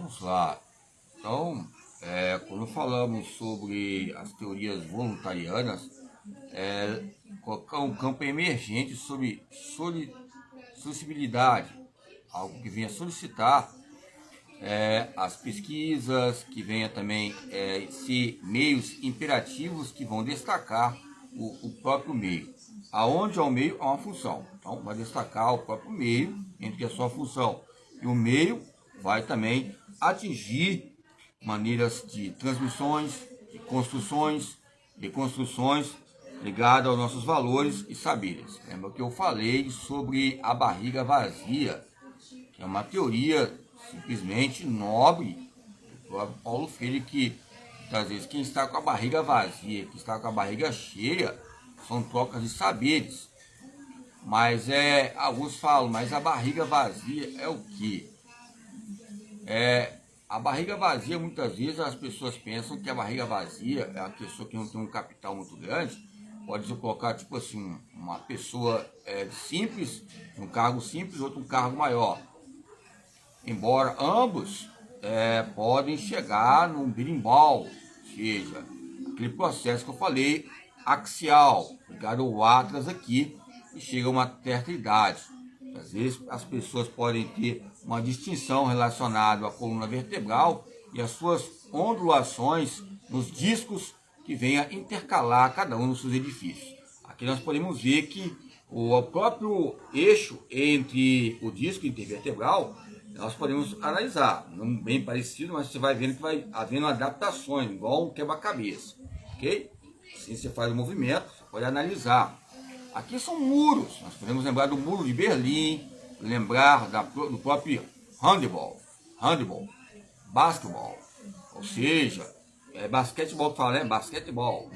Vamos lá. Então, quando falamos sobre as teorias voluntarianas, colocar um campo emergente sobre sociabilidade, algo que venha solicitar as pesquisas, que venha também ser meios imperativos que vão destacar o próprio meio. Aonde há o meio, há uma função. Então, vai destacar o próprio meio entre a sua função. E o meio vai também atingir maneiras de transmissões, de construções, de construções ligadas aos nossos valores e saberes. Lembra que eu falei sobre a barriga vazia, que é uma teoria simplesmente nobre do próprio Paulo Freire, que muitas vezes quem está com a barriga vazia, que está com a barriga cheia, são trocas de saberes. Mas alguns falam, mas a barriga vazia é o quê? A barriga vazia, muitas vezes as pessoas pensam que a barriga vazia é a pessoa que não tem um capital muito grande. Pode colocar, tipo assim, uma pessoa simples, um cargo simples, outro um cargo maior. Embora ambos podem chegar num berimbau, ou seja, aquele processo que eu falei, axial, ligado ao atlas aqui, e chega a uma certa idade. Às vezes as pessoas podem ter uma distinção relacionada à coluna vertebral e as suas ondulações nos discos que venha intercalar cada um dos seus edifícios. Aqui nós podemos ver que o próprio eixo entre o disco intervertebral, nós podemos analisar, bem parecido, mas você vai vendo que vai havendo adaptações, igual um quebra-cabeça, ok? Assim você faz o movimento, você pode analisar. Aqui são muros, nós podemos lembrar do muro de Berlim, lembrar do próprio handball, basquetebol, ou seja, basquetebol que fala, né? Basquetebol,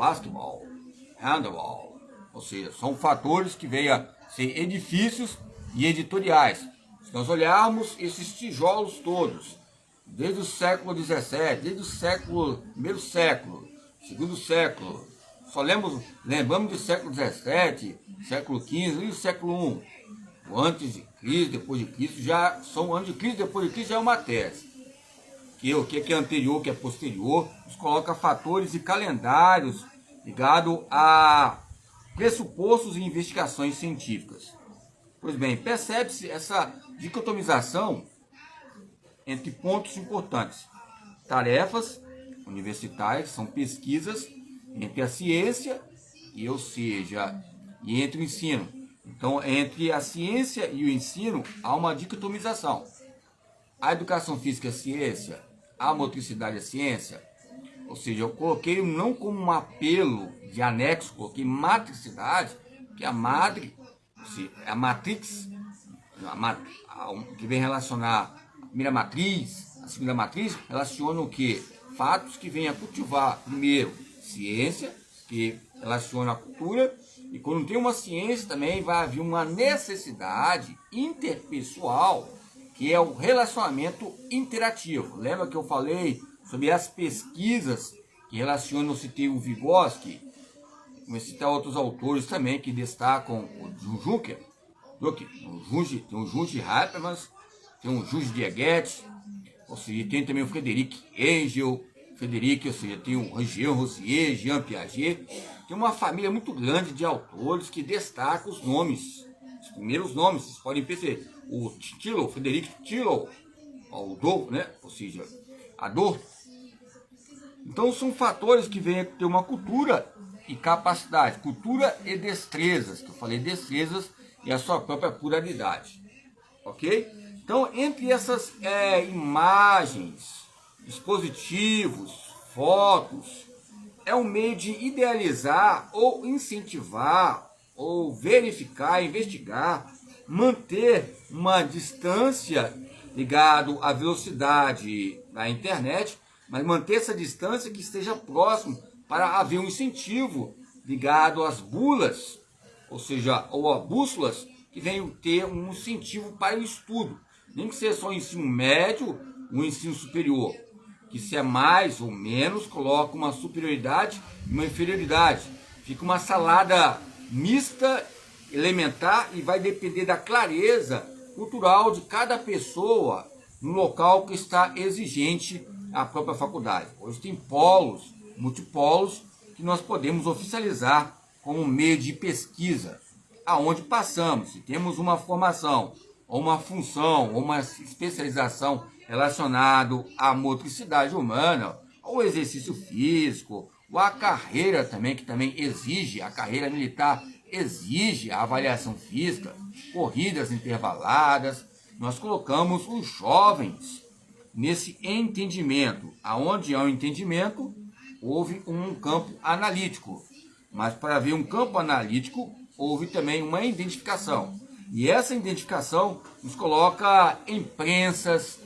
handball, ou seja, são fatores que venham a ser edifícios e editoriais. Se nós olharmos esses tijolos todos, desde o século XVII, desde o primeiro século, segundo século, só lembramos do século XVII, século XV e o século I. O antes de Cristo, depois de Cristo, já são antes de Cristo, depois de Cristo já é uma tese. O que é anterior, o que é posterior, nos coloca fatores e calendários ligados a pressupostos e investigações científicas. Pois bem, percebe-se essa dicotomização entre pontos importantes. Tarefas universitárias, são pesquisas entre a ciência e entre o ensino. Então, entre a ciência e o ensino, há uma dicotomização. A educação física é ciência, a motricidade é ciência. Ou seja, eu coloquei não como um apelo de anexo, coloquei matricidade, que é a matrix, que vem relacionar a primeira matriz, a segunda matriz, relaciona o quê? Fatos que vêm a cultivar, primeiro, ciência, que relaciona a cultura, e quando tem uma ciência também vai haver uma necessidade interpessoal, que é o relacionamento interativo. Lembra que eu falei sobre as pesquisas que relacionam, citei o Vygotsky, vou citar outros autores também que destacam o Juncker, tem o Junge Habermas, tem o Junge Dieget, ou seja, tem também o Frederic Engel, ou seja, tem o Jean Rosier, Jean Piaget. Tem uma família muito grande de autores que destacam os nomes, os primeiros nomes, vocês podem perceber. O Tilo, Frederic Tilo, o Dor, né? Ou seja, a dor. Então são fatores que vêm a ter uma cultura e capacidade, cultura e destrezas, que eu falei destrezas e a sua própria pluralidade, ok? Então, entre essas imagens, dispositivos, fotos, é um meio de idealizar ou incentivar ou verificar, investigar, manter uma distância ligado à velocidade da internet, mas manter essa distância que esteja próximo para haver um incentivo ligado às bulas, ou seja, ou a bússolas que venham ter um incentivo para o estudo, nem que seja só o ensino médio, o ensino superior, que se é mais ou menos, coloca uma superioridade e uma inferioridade. Fica uma salada mista, elementar, e vai depender da clareza cultural de cada pessoa no local que está exigente a própria faculdade. Hoje tem polos, multipolos, que nós podemos oficializar como meio de pesquisa, aonde passamos, se temos uma formação, ou uma função, ou uma especialização relacionado à motricidade humana, ou exercício físico, ou a carreira também, que também exige, a carreira militar exige a avaliação física, corridas intervaladas, nós colocamos os jovens nesse entendimento. Aonde há um entendimento, houve um campo analítico. Mas para haver um campo analítico, houve também uma identificação. E essa identificação nos coloca em prensas,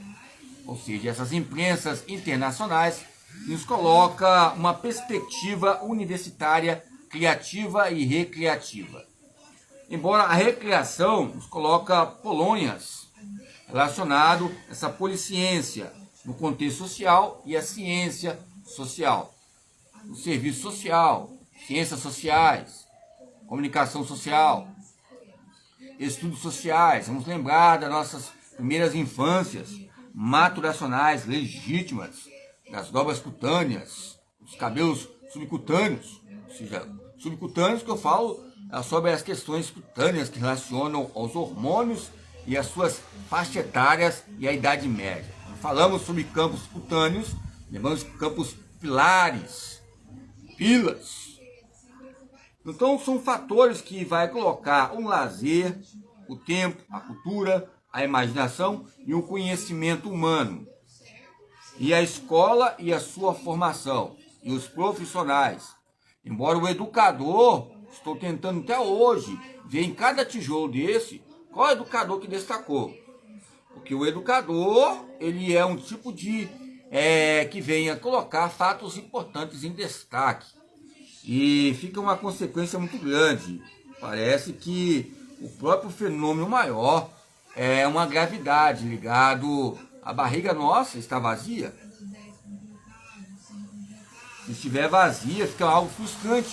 ou seja, essas imprensas internacionais, nos coloca uma perspectiva universitária criativa e recreativa. Embora a recreação nos coloca polônias, relacionado a essa policiência no contexto social e a ciência social, o serviço social, ciências sociais, comunicação social, estudos sociais. Vamos lembrar das nossas primeiras infâncias maturacionais legítimas, das dobras cutâneas, dos cabelos subcutâneos, ou seja, subcutâneos que eu falo sobre as questões cutâneas que relacionam aos hormônios e as suas faixas etárias e a idade média. Falamos sobre campos cutâneos, lembramos campos pilares, pilas. Então são fatores que vai colocar um lazer, o tempo, a cultura, a imaginação e o conhecimento humano. E a escola e a sua formação, e os profissionais. Embora o educador, estou tentando até hoje ver em cada tijolo desse, qual educador que destacou. Porque o educador, ele é um tipo de, que venha colocar fatos importantes em destaque. E fica uma consequência muito grande. Parece que o próprio fenômeno maior é uma gravidade ligado à barriga nossa, está vazia. Se estiver vazia, fica algo frustrante,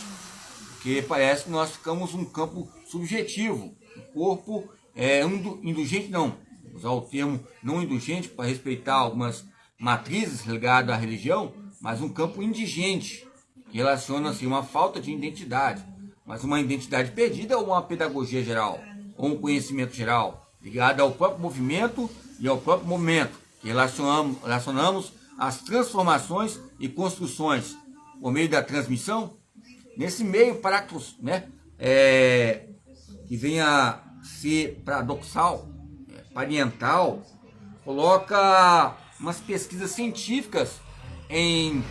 porque parece que nós ficamos um campo subjetivo. O corpo é indulgente, não. Vou usar o termo não indulgente para respeitar algumas matrizes ligadas à religião, mas um campo indigente, que relaciona-se a uma falta de identidade, mas uma identidade perdida ou uma pedagogia geral, ou um conhecimento geral, ligado ao próprio movimento e ao próprio momento, que relacionamos as transformações e construções por meio da transmissão, nesse meio paradoxal, né, que vem a ser paradoxal, parental, coloca umas pesquisas científicas em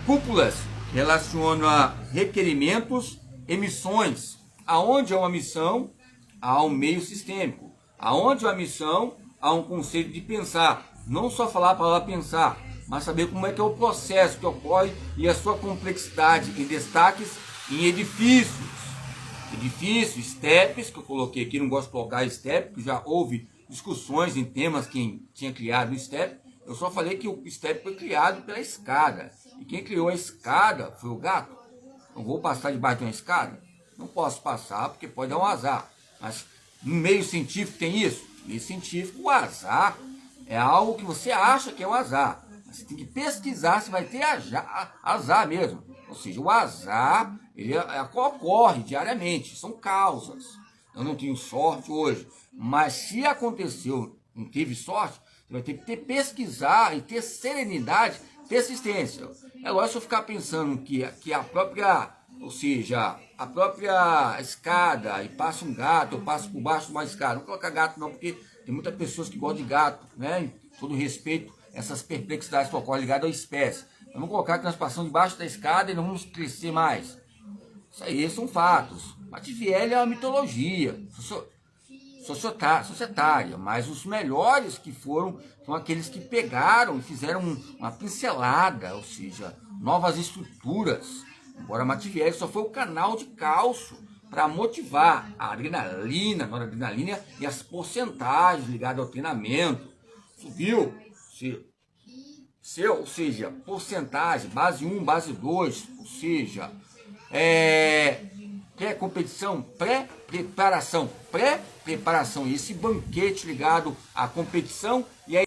cúpulas que relacionam a requerimentos e missões. Aonde há uma missão, há um meio sistêmico. Aonde há uma missão, há um conceito de pensar. Não só falar a palavra pensar, mas saber como é que é o processo que ocorre e a sua complexidade em destaques em edifícios. Edifícios, steps, que eu coloquei aqui, não gosto de colocar step, porque já houve discussões em temas quem tinha criado o step. Eu só falei que o step foi criado pela escada. E quem criou a escada foi o gato. Não vou passar debaixo de uma escada? Não posso passar porque pode dar um azar. Mas no meio científico tem isso? No meio científico o azar é algo que você acha que é um azar. Mas você tem que pesquisar se vai ter azar mesmo. Ou seja, o azar ele ocorre diariamente. São causas. Eu não tenho sorte hoje. Mas se aconteceu, não teve sorte, você vai ter que pesquisar e ter serenidade, persistência. É lógico se eu ficar pensando que a própria, ou seja, a própria escada, e passa um gato, eu passo por baixo de uma escada. Não vou colocar gato não, porque tem muitas pessoas que gostam de gato, né? Em todo respeito, essas perplexidades que ocorrem ligadas à espécie. Vamos colocar que nós passamos debaixo da escada e não vamos crescer mais. Isso aí são fatos. Mativielli é uma mitologia societária, mas os melhores que foram são aqueles que pegaram e fizeram uma pincelada, ou seja, novas estruturas. Embora Mativielli só foi o canal de cálcio para motivar a adrenalina, a noradrenalina e as porcentagens ligadas ao treinamento. Subiu, ou seja, porcentagem, base 1, base 2, ou seja, pré-competição, pré-preparação, esse banquete ligado à competição e a